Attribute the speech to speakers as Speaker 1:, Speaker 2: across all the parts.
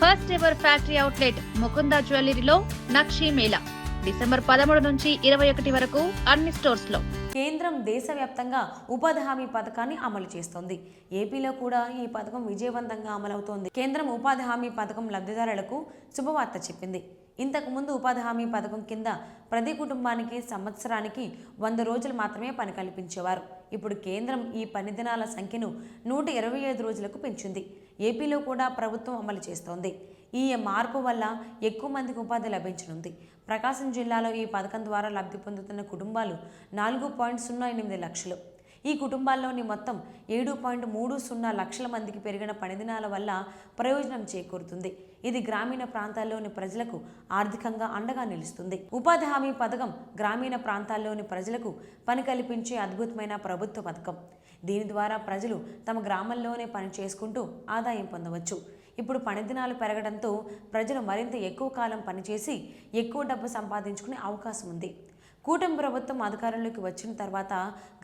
Speaker 1: First ever factory outlet Mukunda జ్యువెలరీలో Nakshi Mela December 13 నుంచి 21 వరకు అన్ని స్టోర్స్ లో.
Speaker 2: కేంద్రం దేశవ్యాప్తంగా ఉపాధి హామీ పథకాన్ని అమలు చేస్తోంది. ఏపీలో కూడా ఈ పథకం విజయవంతంగా అమలవుతోంది. కేంద్రం ఉపాధి హామీ పథకం లబ్ధిదారులకు శుభవార్త చెప్పింది. ఇంతకు ముందు ఉపాధి హామీ పథకం కింద ప్రతి కుటుంబానికి సంవత్సరానికి 100 రోజులు మాత్రమే పని కల్పించేవారు. ఇప్పుడు కేంద్రం ఈ పని దినాల సంఖ్యను 125 రోజులకు పెంచింది. ఏపీలో కూడా ప్రభుత్వం అమలు చేస్తోంది. ఈ మార్పు వల్ల ఎక్కువ మందికి ఉపాధి లభించనుంది. ప్రకాశం జిల్లాలో ఈ పథకం ద్వారా లబ్ధి పొందుతున్న కుటుంబాలు 4.08 లక్షలు. ఈ కుటుంబాల్లోని మొత్తం 7.30 లక్షల మందికి పెరిగిన పనిదినాల వల్ల ప్రయోజనం చేకూరుతుంది. ఇది గ్రామీణ ప్రాంతాల్లోని ప్రజలకు ఆర్థికంగా అండగా నిలుస్తుంది. ఉపాధి హామీ పథకం గ్రామీణ ప్రాంతాల్లోని ప్రజలకు పని కల్పించే అద్భుతమైన ప్రభుత్వ పథకం. దీని ద్వారా ప్రజలు తమ గ్రామంలోనే పని చేసుకుంటూ ఆదాయం పొందవచ్చు. ఇప్పుడు పనిదినాలు పెరగడంతో ప్రజలు మరింత ఎక్కువ కాలం పనిచేసి ఎక్కువ డబ్బు సంపాదించుకునే అవకాశం ఉంది. కూటమి ప్రభుత్వం అధికారంలోకి వచ్చిన తర్వాత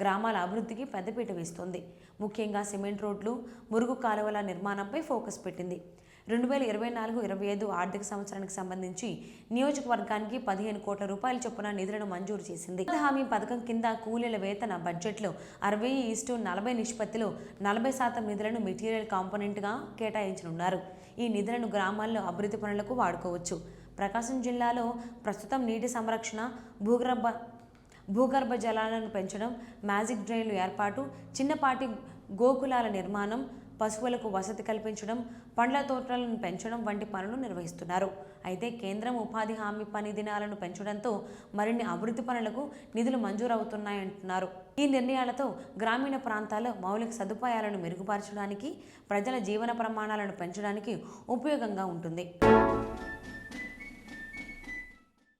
Speaker 2: గ్రామాల అభివృద్ధికి పెద్దపీట వేస్తోంది. ముఖ్యంగా సిమెంట్ రోడ్లు, మురుగు కాలువల నిర్మాణంపై ఫోకస్ పెట్టింది. 2024-25 ఆర్థిక సంవత్సరానికి సంబంధించి నియోజకవర్గానికి 15 కోట్ల రూపాయల చొప్పున నిధులను మంజూరు చేసింది. హామీ పథకం కింద కూలీల వేతన బడ్జెట్లో 60:40 నిష్పత్తిలో 40% నిధులను మెటీరియల్ కాంపోనెంట్గా కేటాయించనున్నారు. ఈ నిధులను గ్రామాల్లో అభివృద్ధి పనులకు వాడుకోవచ్చు. ప్రకాశం జిల్లాలో ప్రస్తుతం నీటి సంరక్షణ, భూగర్భ జలాలను పెంచడం, మ్యాజిక్ డ్రైన్లు ఏర్పాటు, చిన్నపాటి గోకులాల నిర్మాణం, పశువులకు వసతి కల్పించడం, పండ్ల తోటలను పెంచడం వంటి పనులు నిర్వహిస్తున్నారు. అయితే కేంద్రం ఉపాధి హామీ పని దినాలను పెంచడంతో మరిన్ని అభివృద్ధి పనులకు నిధులు మంజూరవుతున్నాయంటున్నారు. ఈ నిర్ణయాలతో గ్రామీణ ప్రాంతాల్లో మౌలిక సదుపాయాలను మెరుగుపరచడానికి, ప్రజల జీవన ప్రమాణాలను పెంచడానికి ఉపయోగంగా ఉంటుంది.